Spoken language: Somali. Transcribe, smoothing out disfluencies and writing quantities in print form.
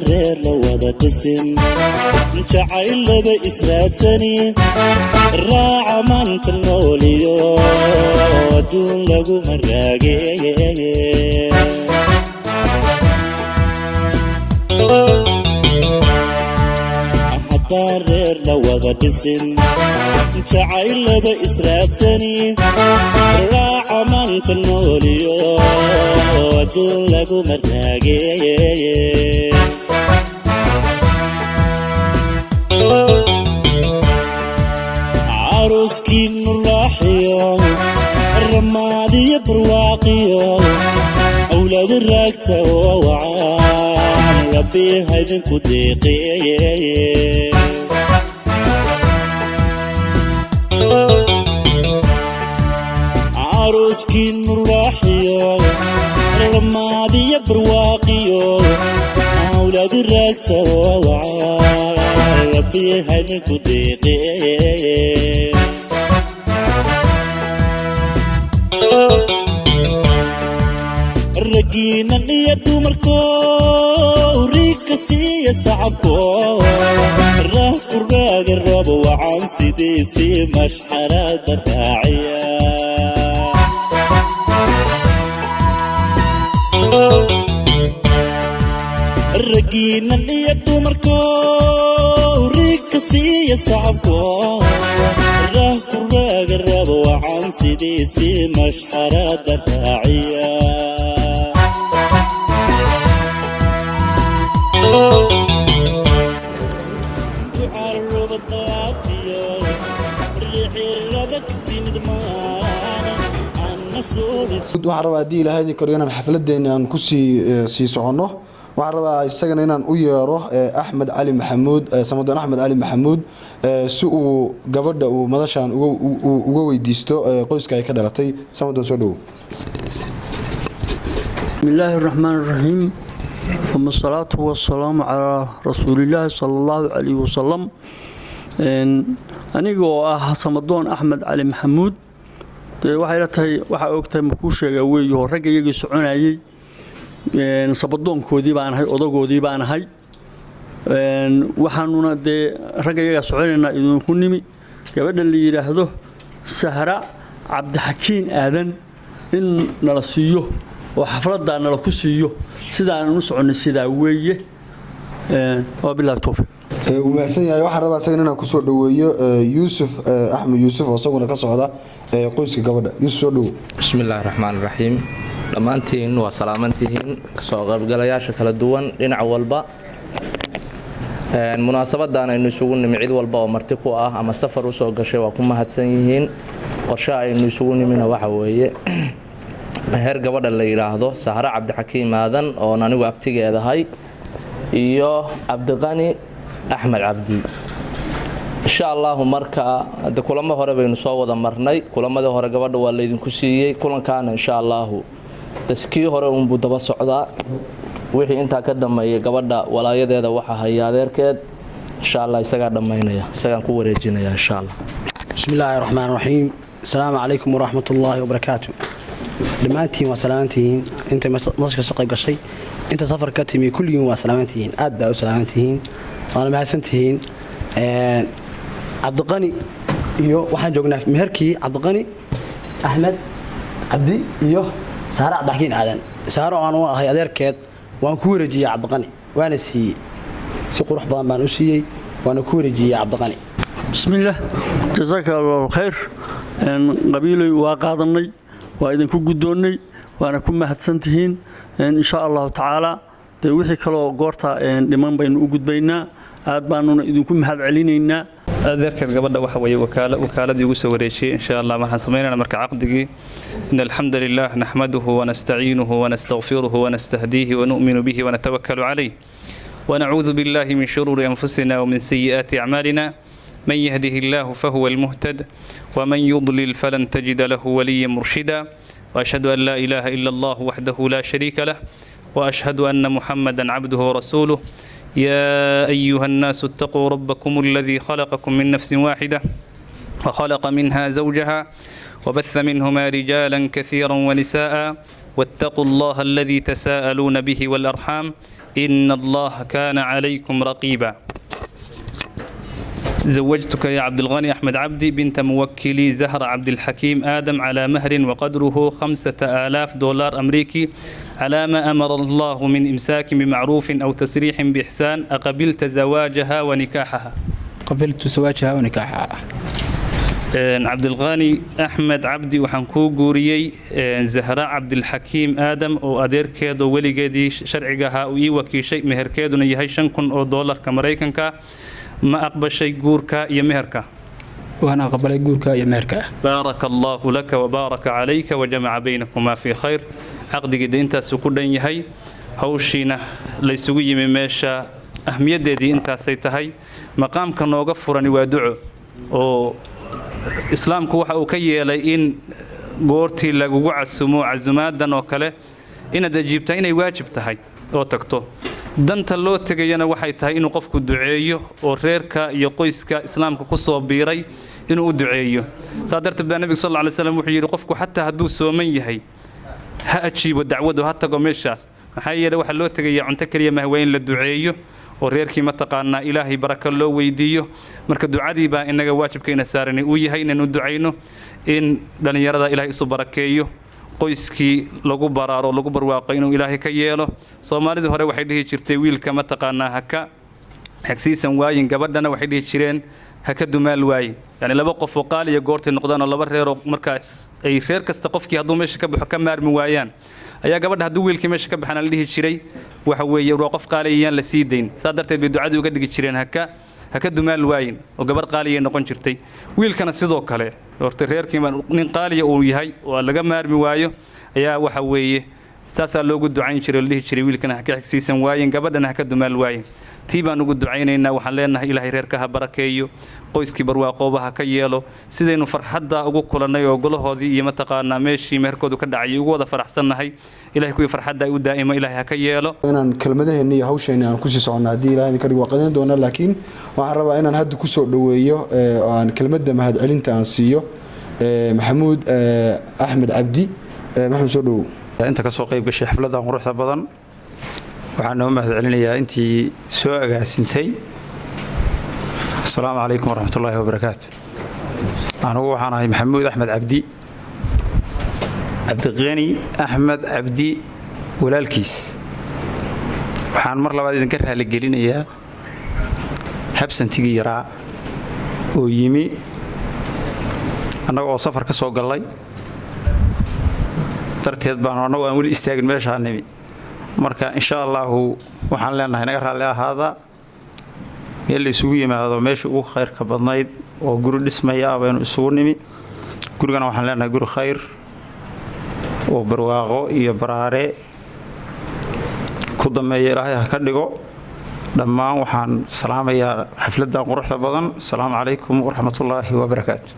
reer la wada dhisin jacayl laba israadsani raaca maanta nooliyo adduun lagu maraageeye haddaan reer la wada dhisin jacayl laba israadsani raaca maanta nooliyo adduun lagu maraageeye عروسكي نراحيو الرمادي برواقيو أولاد الراكتة ووعان ربي هيدن كديقي عروسكي نراحيو الرمادي برواقيو أولاد الراكتة ووعان ربي هيدن كديقي رجينا نيدو مركو ريكسي يسعبكو راه قرقاق الرب وعن سيديسي مشحرات الراعية رجينا نيدو مركو ريكسي يسعبكو راه قرقاق الرب وعن سيديسي مشحرات الراعية waxaan rabaa haddii ilaahay karo inaan xafladeena aan ku sii socono waxaan rabaa isagana inaan u yeero Axmed Cali Maxamuud Samadoon Axmed Cali Maxamuud si uu gabadha uu madashan uga weydiisto qoyska ay ka dhalatay Samadoon soo dhaw Bismillahir Rahmanir Rahim ثم الصلاة والسلام على رسول الله صلى الله عليه وسلم أنيقو سمدون أحمد علي محمود waxaa ogtahay ma ku sheega weeyo rag iyaga soconayay sabaddoonkoodii baan ahay odagoodii baan ahay waxaanuna de rag iyaga soconayna idinku nimi gabadha la yiraahdo Sahra Cabdixakiin Aadan in nala siiyo oo xafladda nala ku siiyo sidaan u soconay sida weeye wabillahi tawfiq ومحسن يا واحد ربع سجن أنا كسر دويه يوسف أحمد يوسف وصوّنا كسر قوس كجبدة يوسف دو بسم الله الرحمن الرحيم لما أنتين وسلامتين كسر قليا شكل الدوان لين عوال با المناسبة دانا إنه يسوون معيد والبا ومرتقوا أما سفر وسوق شيء وكم هتسنيهين قرشاء إنه يسوون منها وحوية هر قبض اللي يراهدو سهرة عبد الحكيم هذا وناني وابتجي هذا هاي إياه عبد الغني أحمد عبدي إن شاء الله مركا ده كل ما هرب ينصاب وده مرني كل ما ده هرب قبض ولا ينكسيه كل كان إن شاء الله تسكيه هرب ومبود بس عدا وحي أنت قدم ما يقبض ولا يده ده وحى هي هذا كده إن شاء الله يستقدم ما ينيا سيكون قوة رجينا إن شاء الله بسم الله الرحمن الرحيم السلام عليكم ورحمة الله وبركاته دمانتين وسلامتين أنت ماسك سقي قشي أنت سفر كتمي كل يوم وسلامتين أدى وسلامتين أنا ما سنتين عبد الغني يو واحد جوجنا في مهركي عبد الغني أحمد عبدي يو سهرة عبد الحكيم عادن سهرة أنا هاي أدركت وأنا كورجي عبد الغني وأنا سي قروح بضم ما نسي وأنا كورجي عبد الغني بسم الله جزاك الله الخير قبيلي وقاضني وإذا كنت قدوني وأنا كنت مهتسنتهين إن شاء الله تعالى وixii kale goorta dhiman baynu u gudbaynaa aad baanuna idinku mahad celinayna adeerkan gabadha waxa weeye wakaaladii ugu soo wareejiyay insha Allah waxaan sameeynaa marka aqdigii inna alhamdulillah nahmaduhu wa nasta'inuhu wa nastaghfiruhu wa nastahdihi wa nu'minu bihi wa natawakkalu alayhi ونعوذ بالله من شرور أنفسنا ومن سيئات أعمالنا من يهده الله فهو المهتد ومن يضلل فلن تجد له وليا مرشدا وأشهد أن لا إله إلا الله وحده لا شريك له وأشهد أن محمدا عبده ورسوله يا أيها الناس اتقوا ربكم الذي خلقكم من نفس واحدة وخلق منها زوجها وبث منهما رجالا كثيرا ونساء واتقوا الله الذي تساءلون به والأرحام إن الله كان عليكم رقيبا زوجتك يا عبد الغني أحمد عبدي بنت موكلي زهرة عبد الحكيم آدم على مهر وقدره $5,000 أمريكي على ما أمر الله من إمساك بمعروف أو تسريح بإحسان أقبلت زواجها ونكاحها؟ قبلت زواجها ونكاحها. عبد الغني أحمد عبدي وحن كو قوريي زهراء عبد الحكيم آدم أو أدير كيدو ولي جدي شرعها وي وكي شيء مهر كيدو نيهي $5,000 كمريكان كا ما أقبل شيء جوركا يا مهركا. وأنا قبل جوركا يا مهركا. بارك الله لك وبارك عليك وجمع بينكما في خير. عقد قد أنت سكودن يهي هوشينا ليسوي من ماشى أهمية دي أنت سيتهي مقام كان وقفرني ودعو أو إسلامك waxa uu ka yeelay in goortii lagu casumo casumadan oo kale inaad ajiibtaa inay waajib tahay oo tagto danta loo tagayana waxay tahay inuu qofku duceeyo oo reerka iyo qoyska islaamka ku soo biiray inuu u duceeyo saadarta nabiga sallallahu alayhi wasallam wuxuu yiri qofku xataa haduu sooman yahay ha ajiibo dacwadu ha tago meeshaas maxay yeelay waxa loo tagayaa cunto kaliya ma weyn la duceeyo oo reerkii ma taqaana ilaahay baraka loo weydiiyo marka ducadii baa inaga waajibkeena saaranay uu yahay inaan u duceyno in dhalinyarada ilaahay isu barakeeyo qoyskii lagu baraaro lagu barwaaqo inuu ilaahay ka yeelo Soomaalida hore waxay dhihi jirtay wiilka ma taqaana haka xigsiisan waayin gabadhana waxay dhihi jireen haka dumaal waayin yani laba qof oo qaaliya goortay noqdaan oo laba reer oo markaas ay reer kasta qofkii haduu meesha ka baxo ka maarmi waayaan ayaa gabadha haduu wiilkii meesha ka baxana la dhihi jiray waxa weeye waa qof qaaliyan la sii deyn saadarteed bay ducadu uga dhigi jireen haka dumaal waayin oo gabar qaaliya noqon jirtay wiilkana sidoo kale horta reerkii nin qaaliya uu yahay oo laga maarmi waayo ayaa waxa weeye saasa loogu ducayn jiray la dhihi jiray wiilkana haka xigsiisan waayin gabadhana haka dumaal waayin tii baan ugu ducaynaynaa waxaan leenahay ilaahay reerka ha barakeeyo qoyskii barwaaqoobaha ka yeelo sidaynu farxadda ugu kulanay oo golahoodii iyo ma taqaana meeshii meherkoodu ka dhacay ugu wada faraxsanahay ilaahay kuwi farxadda u daa'ima ilaahay ha ka yeelo inaan kelmadaheena iyo hawsheena aan ku sii socono hadii ilaahay ka dhigo qadan doona laakiin waxaan rabaa inaan hadda ku soo dhaweeyo oo aan kelmadda mahad celinta aan siiyo maxamuud axmed cabdi maxamuud soo dhawo inta ka soo qayb gashay xafladda quruxda badan waxaan noo mahad celinayaa intii soo agaasintay السلام عليكم ورحمة الله وبركاته. أنا محمود أحمد عبدي عبد الغني أحمد عبدي ولالكيس وحان مر لبعض نكرها لقلين إياه حبسا تيجيرا ويمي أنا سفر كسوق الله ترتيب بان أنا وأقول استاجن ماشي على النبي مركا إن شاء الله وحان لنا نكرها على هذا يلي isugu yimaado meesha ugu khayrka badnayd oo guri dhismaya baynu isugu nimi gurigana waxaan leenahay guri khayr oo barwaaqo iyo baraare ku dameeyo ilaahay ha ka dhigo dhammaan waxaan salaamayaa xafladda quruxda badan. Assalaamu calaykum waraxmatullaahi wabarakaatuh.